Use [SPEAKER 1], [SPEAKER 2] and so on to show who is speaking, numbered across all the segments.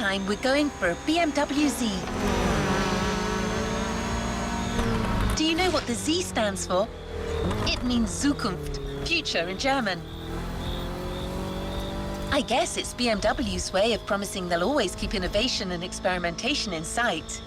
[SPEAKER 1] time we're going for a BMW Z. Do you know what the Z stands for? It means Zukunft, future in German. I guess it's BMW's way of promising they'll always keep innovation and experimentation in sight.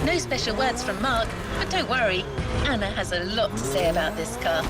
[SPEAKER 1] No special words from Mark, but don't worry, Anna has a lot to say about this car.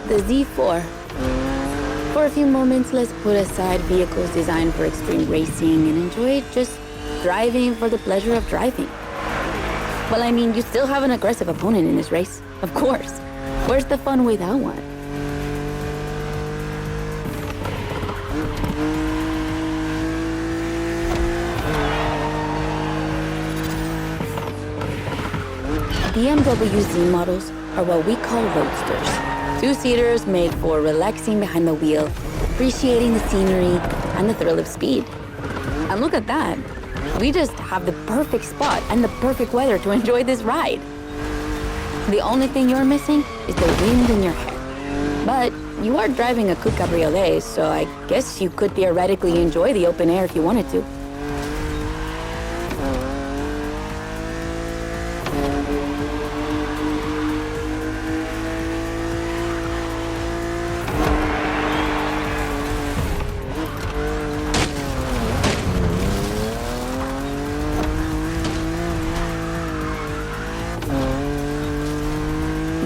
[SPEAKER 2] The Z4. For a few moments, let's put aside vehicles designed for extreme racing and enjoy just driving for the pleasure of driving. Well, I mean, you still have an aggressive opponent in this race, of course. Where's the fun without one? BMW Z models are what we call roadsters. Two-seaters made for relaxing behind the wheel, appreciating the scenery and the thrill of speed. And look at that. We just have the perfect spot and the perfect weather to enjoy this ride. The only thing you're missing is the wind in your hair. But you are driving a coupe cabriolet, so I guess you could theoretically enjoy the open air if you wanted to.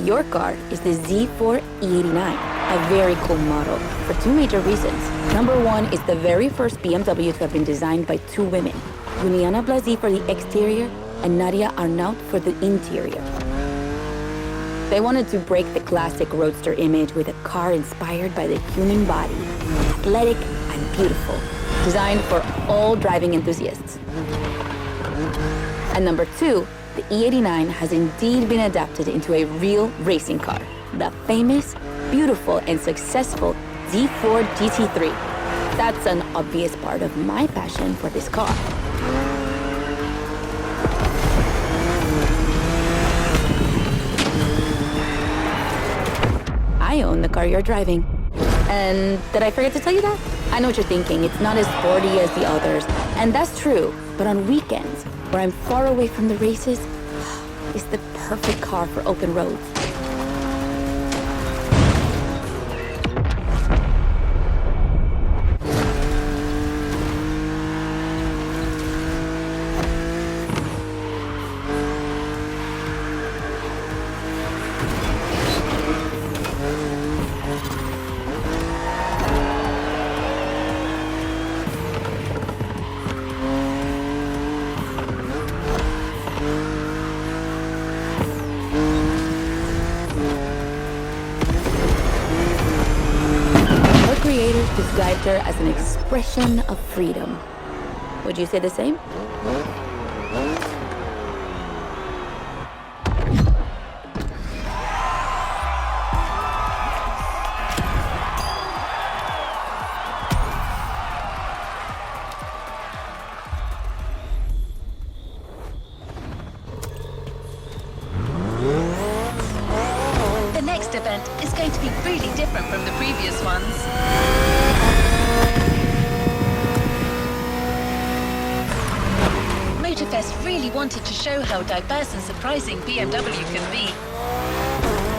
[SPEAKER 2] Your car is the Z4 E89, a very cool model for two major reasons. Number one is the very first BMW to have been designed by two women, Juliana Blasi for the exterior and Nadia Arnaut for the interior. They wanted to break the classic roadster image with a car inspired by the human body, athletic and beautiful, designed for all driving enthusiasts. And number two, the E89 has indeed been adapted into a real racing car, the famous, beautiful, and successful Z4 GT3. That's an obvious part of my passion for this car. I own the car you're driving. And did I forget to tell you that? I know what you're thinking, it's not as sporty as the others, and that's true, but on weekends, where I'm far away from the races, it's the perfect car for open roads. Described her as an expression of freedom. Would you say the same?
[SPEAKER 1] completely different from the previous ones. Motorfest really wanted to show how diverse and surprising BMW can be.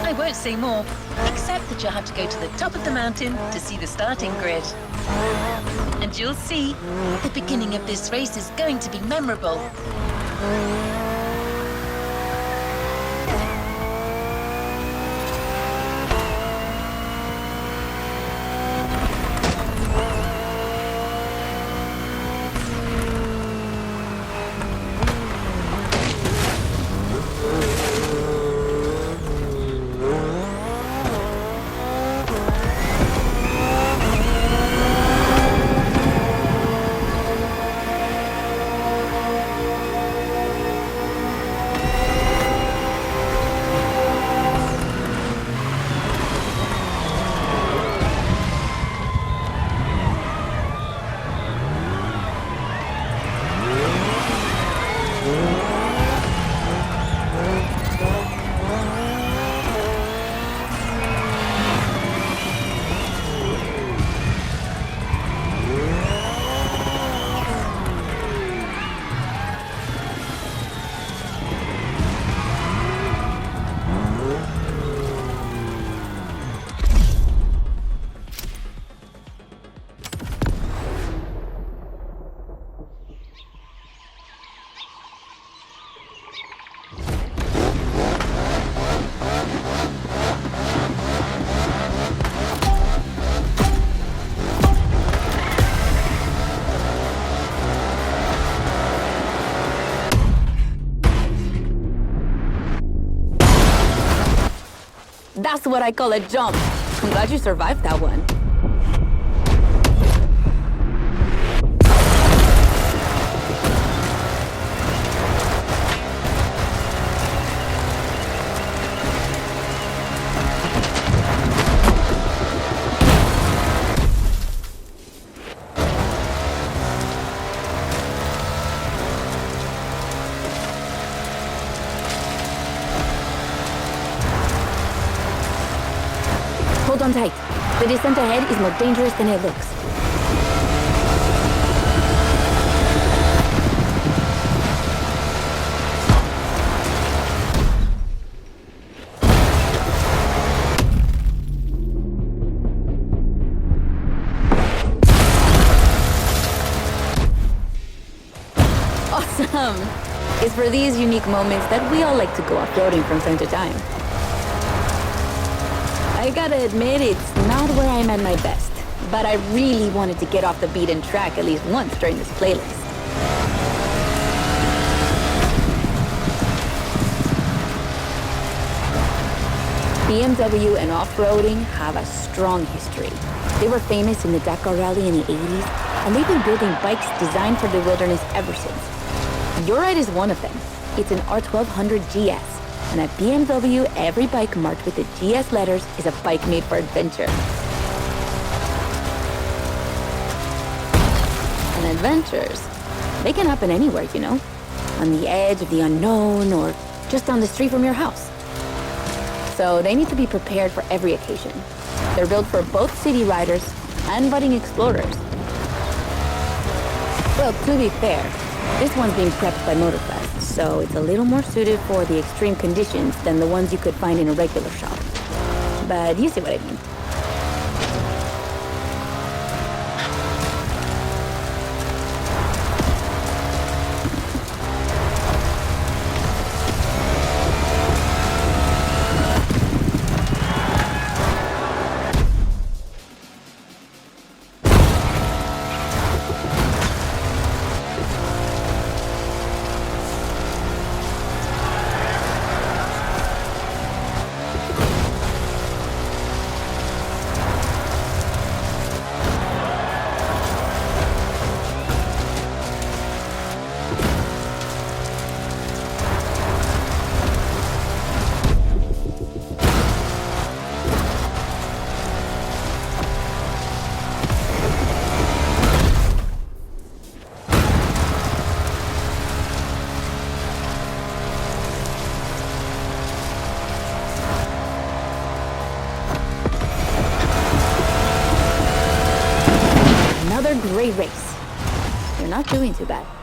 [SPEAKER 1] I won't say more, except that you'll have to go to the top of the mountain to see the starting grid. And you'll see, the beginning of this race is going to be memorable.
[SPEAKER 2] That's what I call a jump. I'm glad you survived that one. Hold on tight. The descent ahead is more dangerous than it looks. Awesome! It's for these unique moments that we all like to go off-roading from time to time. I gotta admit, it's not where I'm at my best, but I really wanted to get off the beaten track at least once during this playlist. BMW and off-roading have a strong history. They were famous in the Dakar Rally in the 80s, and they've been building bikes designed for the wilderness ever since. Your ride is one of them. It's an R1200 GS. And at BMW, every bike marked with the GS letters is a bike made for adventure. And adventures, they can happen anywhere, you know? On the edge of the unknown or just down the street from your house. So they need to be prepared for every occasion. They're built for both city riders and budding explorers. Well, to be fair, this one's being prepped by Motorfest, so it's a little more suited for the extreme conditions than the ones you could find in a regular shop. But you see what I mean. great race. You're not doing too bad.